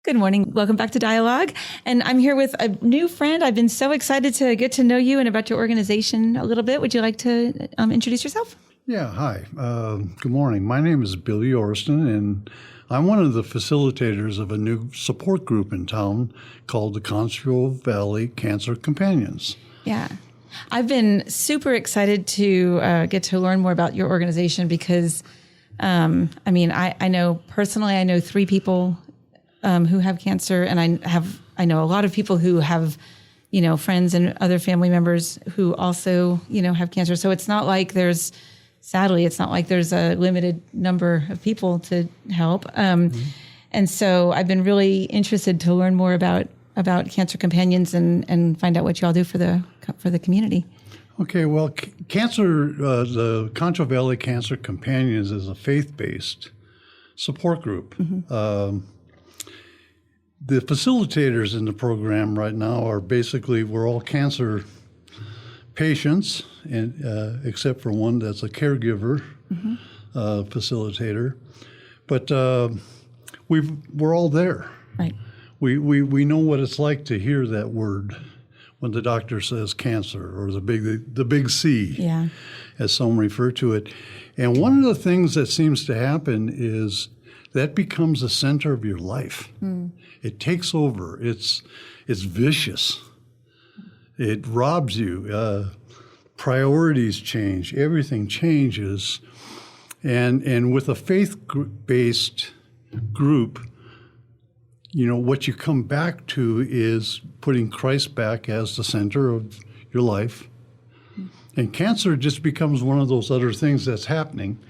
Good morning. Welcome back to Dialogue. And I'm here with a new friend. I've been so excited to get to know you and about your organization a little bit. Would you like to introduce yourself? Yeah, hi. Good morning. My name is Billy Orston, and I'm one of the facilitators of a new support group in town called the Concho Valley Cancer Companions. Yeah. I've been super excited to get to learn more about your organization because, I know personally, I know 3 people who have cancer, and I know a lot of people who have, friends and other family members who also, have cancer. So it's not like there's a limited number of people to help. And so I've been really interested to learn more about Cancer Companions and find out what you all do for the community. Okay, well, the Concho Valley Cancer Companions is a faith-based support group. Mm-hmm. The facilitators in the program right now are basically, we're all cancer patients, and except for one that's a caregiver facilitator. But we're all there. Right. We know what it's like to hear that word when the doctor says cancer, or the big C, yeah, as some refer to it. And one of the things that seems to happen is that becomes the center of your life. It takes over. It's vicious. It robs you. Priorities change. Everything changes. And with a faith-based group, what you come back to is putting Christ back as the center of your life. And cancer just becomes one of those other things that's happening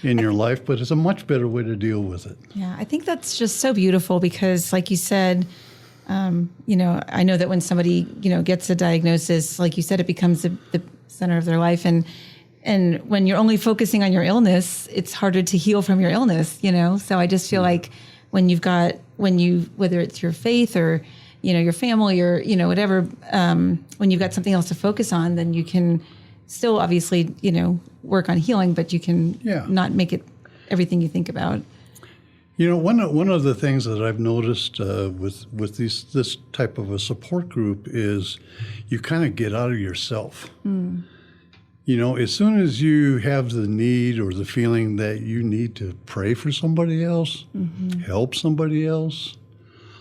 in your life, but it's a much better way to deal with it. Yeah, I think that's just so beautiful because, like you said, I know that when somebody, gets a diagnosis, like you said, it becomes the center of their life. And when you're only focusing on your illness, it's harder to heal from your illness, So I just feel like whether it's your faith or, your family or, whatever, when you've got something else to focus on, then you can still obviously, work on healing, but you can not make it everything you think about. One of the things that I've noticed with this type of a support group is you kind of get out of yourself. As soon as you have the need or the feeling that you need to pray for somebody else, help somebody else,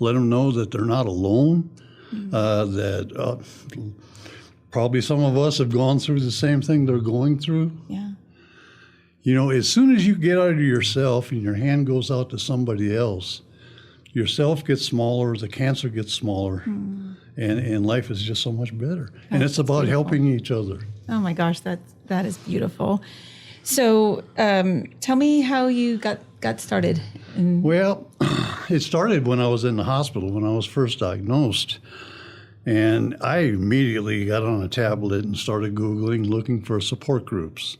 let them know that they're not alone, that probably some of us have gone through the same thing they're going through. Yeah. As soon as you get out of yourself and your hand goes out to somebody else, yourself gets smaller, the cancer gets smaller, and life is just so much better. And it's about beautiful. Helping each other. Oh my gosh, that is beautiful. So tell me how you got started. Well, it started when I was in the hospital, when I was first diagnosed. And I immediately got on a tablet and started Googling, looking for support groups.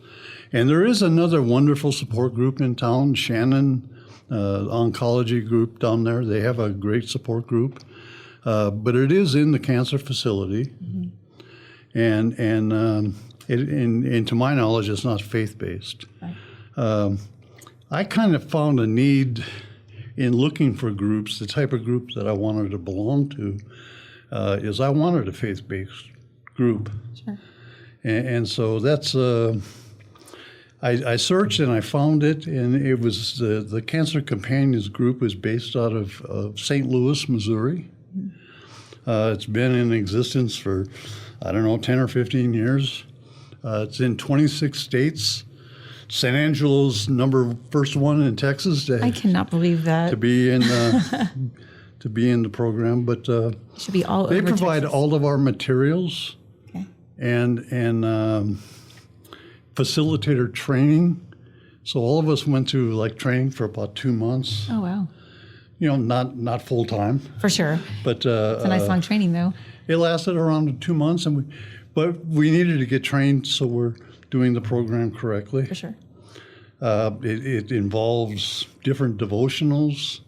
And there is another wonderful support group in town, Shannon Oncology Group down there. They have a great support group. But it is in the cancer facility. And to my knowledge, it's not faith-based. Right. I kind of found a need in looking for groups, the type of group that I wanted to belong to, is I wanted a faith-based group. Sure. And so that's, I searched and I found it, and it was the Cancer Companions group is based out of St. Louis, Missouri. It's been in existence for, 10 or 15 years. It's in 26 states. San Angelo's first one in Texas. I cannot believe that. To be in the program, but should be all they over provide Texas. all of our materials and facilitator training. So all of us went to training for about 2 months. Oh wow! Not full time. For sure. But it's a nice long training though. It lasted around 2 months, but we needed to get trained, so we're doing the program correctly. For sure. It involves different devotionals.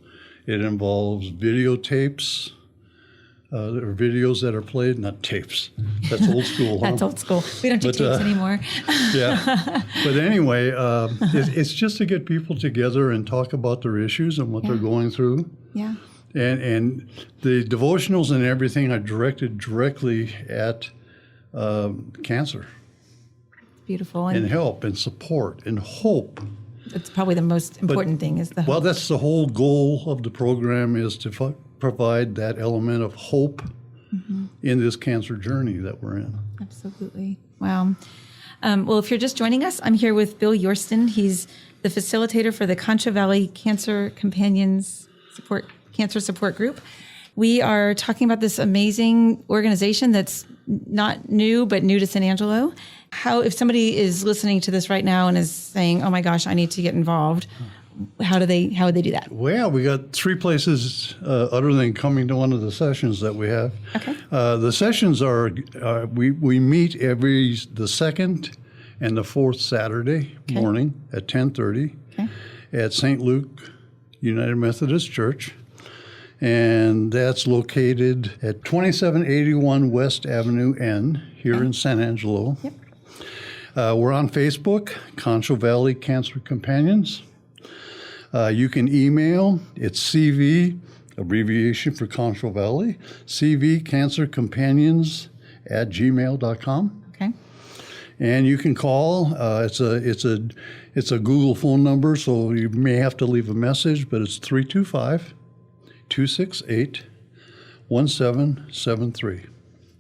It involves videotapes. There are videos that are played, not tapes. That's old school, huh? That's old school. We don't do tapes anymore. Yeah. But anyway, it's just to get people together and talk about their issues and what they're going through. Yeah. And the devotionals and everything are directed directly at cancer Beautiful. and help and support and hope. That's probably the most important thing is the hope. Well, that's the whole goal of the program, is to provide that element of hope in this cancer journey that we're in. Absolutely. Wow. Well, if you're just joining us, I'm here with Bill Yorston. He's the facilitator for the Concho Valley Cancer Companions Cancer Support Group. We are talking about this amazing organization that's not new, but new to San Angelo. How, if somebody is listening to this right now and is saying, "Oh my gosh, I need to get involved," how would they do that? Well, we got 3 places other than coming to one of the sessions that we have. Okay. The sessions are we meet the second and the fourth Saturday morning at 10:30 at St. Luke United Methodist Church. And that's located at 2781 West Avenue N here in San Angelo. Yep. We're on Facebook, Concho Valley Cancer Companions. You can email, it's CV, abbreviation for Concho Valley, cvcancercompanions@gmail.com. Okay. And you can call. It's a Google phone number, so you may have to leave a message, but it's 325-268-1773.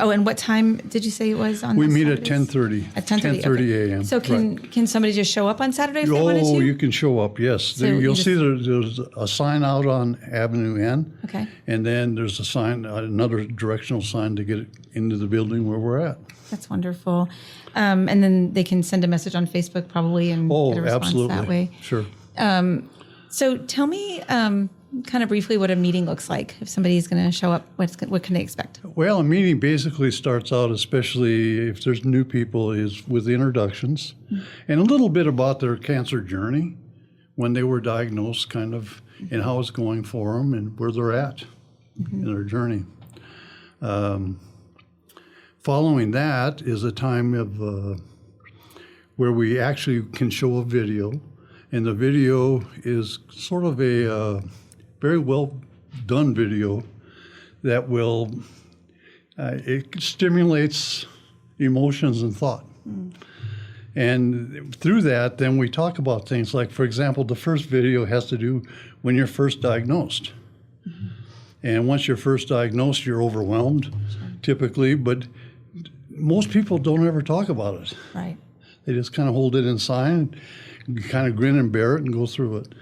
Oh, and what time did you say it was on? We meet Saturdays? at 10:30. At 10:30. 10:30 okay. a.m. So can somebody just show up on Saturday if they wanted Oh, to? you can show up, yes. So You'll you see there's a sign out on Avenue N. Okay. And then there's a sign, another directional sign to get into the building where we're at. That's wonderful. And then they can send a message on Facebook probably and Oh, get a response absolutely. that way. Sure. So tell me kind of briefly what a meeting looks like. If somebody's going to show up, what can they expect? Well, a meeting basically starts out, especially if there's new people, is with introductions and a little bit about their cancer journey, when they were diagnosed, kind of, and how it's going for them and where they're at in their journey. Following that is a time of where we actually can show a video, and the video is sort of a very well done video that will it stimulates emotions and thought. And through that, then we talk about things like, for example, the first video has to do when you're first diagnosed. And once you're first diagnosed, you're overwhelmed, typically, but most people don't ever talk about it. Right. They just kind of hold it inside, kind of grin and bear it and go through it.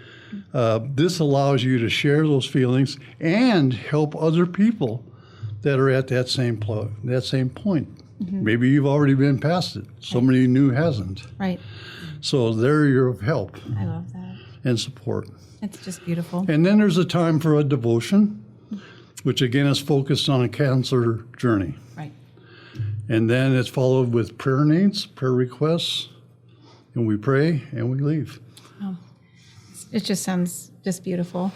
This allows you to share those feelings and help other people that are at that same point. Maybe you've already been past it. Somebody new hasn't. Right. So they're your help I love that. and support. It's just beautiful. And then there's a time for a devotion, which again is focused on a cancer journey. Right. And then it's followed with prayer needs, prayer requests, and we pray and we leave. It just sounds just beautiful.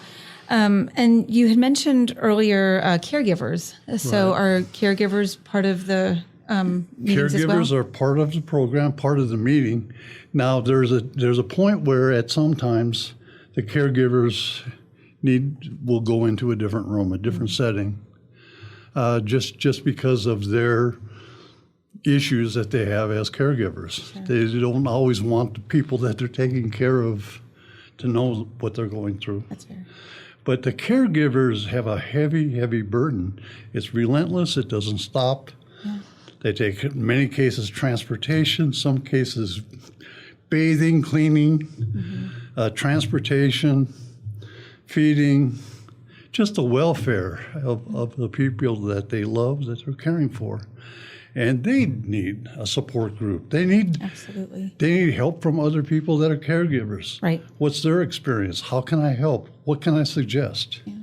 And you had mentioned earlier caregivers. So are caregivers part of the meetings as well? Caregivers are part of the program, part of the meeting. Now, there's a point where at sometimes the caregivers will go into a different room, a different setting, just because of their issues that they have as caregivers. Sure. They don't always want the people that they're taking care of to know what they're going through. That's fair. But the caregivers have a heavy, heavy burden. It's relentless. It doesn't stop. Yeah. They take, in many cases, transportation, some cases bathing, cleaning, transportation, feeding, just the welfare of the people that they love, that they're caring for. And they need a support group. Absolutely. They need help from other people that are caregivers. Right. What's their experience? How can I help? What can I suggest? Yeah.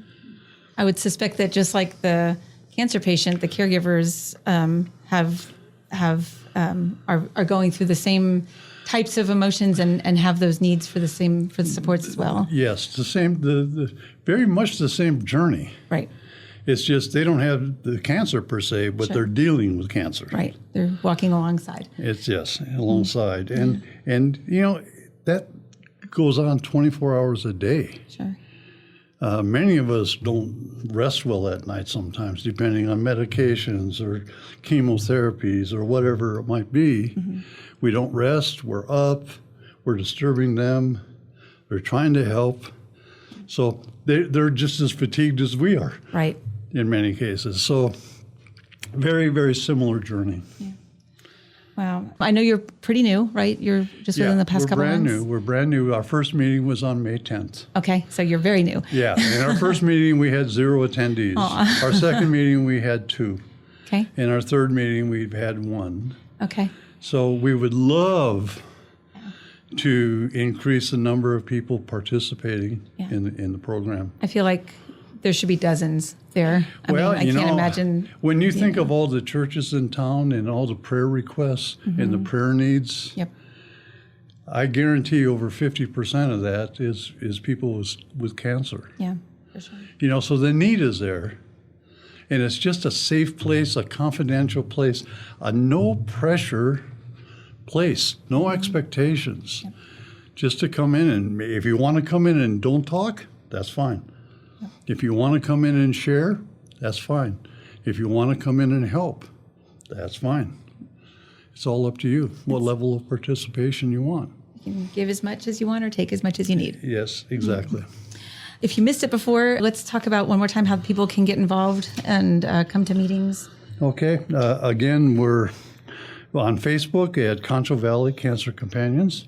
I would suspect that just like the cancer patient, the caregivers are going through the same types of emotions and have those needs for the supports as well. Yes, the very much the same journey. Right. It's just they don't have the cancer per se, but they're dealing with cancer. Right. They're walking alongside. It's alongside. And you know, that goes on 24 hours a day. Sure. Many of us don't rest well at night sometimes, depending on medications or chemotherapies or whatever it might be. Mm-hmm. We don't rest, we're up, we're disturbing them, they're trying to help. So they're just as fatigued as we are. Right. In many cases. So very, very similar journey. Yeah. Wow. I know you're pretty new, right? You're just within the past couple months? We're brand new. Our first meeting was on May 10th. Okay, so you're very new. Yeah. In our first meeting, we had 0 attendees. Aww. Our second meeting, we had 2. Okay. In our third meeting, we've had 1. Okay. So we would love to increase the number of people participating in the program. I feel like there should be dozens there. I can't imagine. When you think of all the churches in town and all the prayer requests and the prayer needs, I guarantee over 50% of that is people with cancer. Yeah, for sure. So the need is there. And it's just a safe place, a confidential place, a no pressure place, no expectations. Yep. Just to come in, and if you want to come in and don't talk, that's fine. Yep. If you want to come in and share, that's fine. If you want to come in and help, that's fine. It's all up to you, what level of participation you want. You can give as much as you want or take as much as you need. Yes, exactly. If you missed it before, let's talk about one more time how people can get involved and come to meetings. Okay. Again, we're on Facebook at Concho Valley Cancer Companions.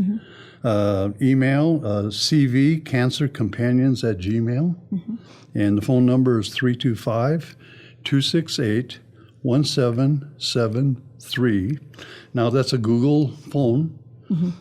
Email cvcancercompanions@gmail. And the phone number is 325-268-1773. Now, that's a Google phone,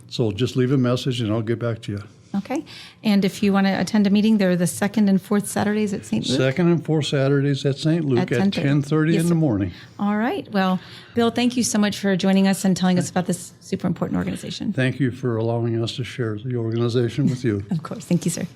so just leave a message and I'll get back to you. Okay. And if you want to attend a meeting, they're the 2nd and 4th Saturdays at St. Luke? 2nd and 4th Saturdays at St. Luke at 10:30 in the morning. All right. Well, Bill, thank you so much for joining us and telling us about this super important organization. Thank you for allowing us to share the organization with you. Of course. Thank you, sir.